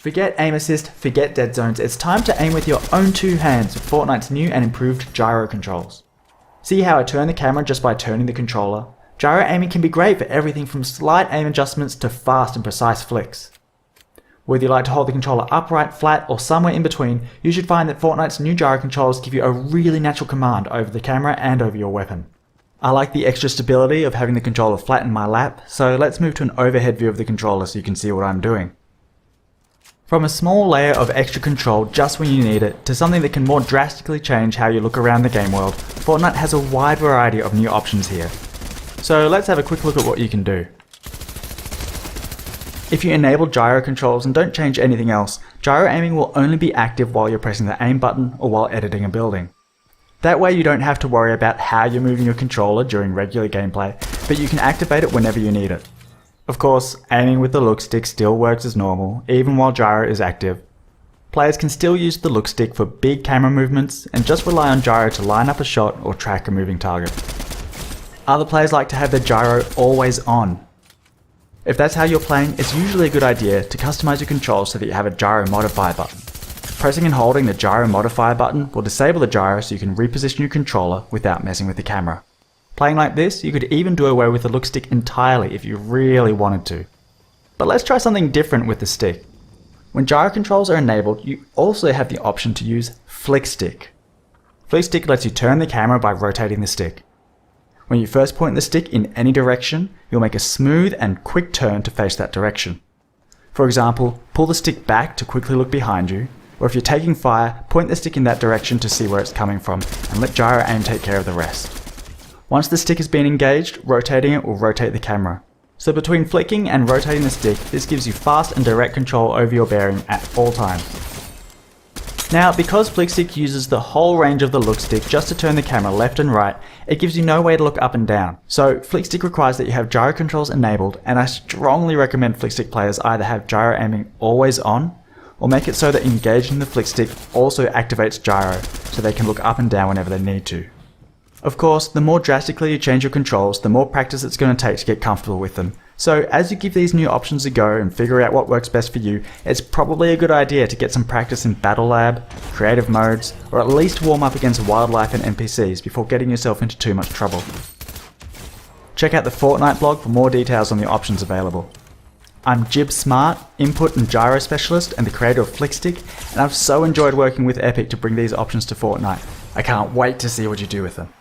Forget aim assist, forget dead zones, it's time to aim with your own two hands with Fortnite's new and improved gyro controls. See how I turn the camera just by turning the controller? Gyro aiming can be great for everything from slight aim adjustments to fast and precise flicks. Whether you like to hold the controller upright, flat, or somewhere in between, you should find that Fortnite's new gyro controls give you a really natural command over the camera and over your weapon. I like the extra stability of having the controller flat in my lap, so let's move to an overhead view of the controller so you can see what I'm doing. From a small layer of extra control just when you need it, to something that can more drastically change how you look around the game world, Fortnite has a wide variety of new options here. So let's have a quick look at what you can do. If you enable gyro controls and don't change anything else, gyro aiming will only be active while you're pressing the aim button or while editing a building. That way you don't have to worry about how you're moving your controller during regular gameplay, but you can activate it whenever you need it. Of course, aiming with the look stick still works as normal, even while gyro is active. Players can still use the look stick for big camera movements and just rely on gyro to line up a shot or track a moving target. Other players like to have their gyro always on. If that's how you're playing, it's usually a good idea to customize your controls so that you have a gyro modifier button. Pressing and holding the gyro modifier button will disable the gyro so you can reposition your controller without messing with the camera. Playing like this, you could even do away with the look stick entirely if you really wanted to. But let's try something different with the stick. When gyro controls are enabled, you also have the option to use flick stick. Flick stick lets you turn the camera by rotating the stick. When you first point the stick in any direction, you'll make a smooth and quick turn to face that direction. For example, pull the stick back to quickly look behind you, or if you're taking fire, point the stick in that direction to see where it's coming from, and let gyro aim take care of the rest. Once the stick has been engaged, rotating it will rotate the camera. So between flicking and rotating the stick, this gives you fast and direct control over your bearing at all times. Now, because flick stick uses the whole range of the look stick just to turn the camera left and right, it gives you no way to look up and down. So flick stick requires that you have gyro controls enabled, and I strongly recommend flick stick players either have gyro aiming always on, or make it so that engaging the flick stick also activates gyro, so they can look up and down whenever they need to. Of course, the more drastically you change your controls, the more practice it's going to take to get comfortable with them. So as you give these new options a go and figure out what works best for you, it's probably a good idea to get some practice in Battle Lab, creative modes, or at least warm up against wildlife and NPCs before getting yourself into too much trouble. Check out the Fortnite blog for more details on the options available. I'm Jib Smart, Input and Gyro Specialist and the creator of Flickstick, and I've so enjoyed working with Epic to bring these options to Fortnite. I can't wait to see what you do with them.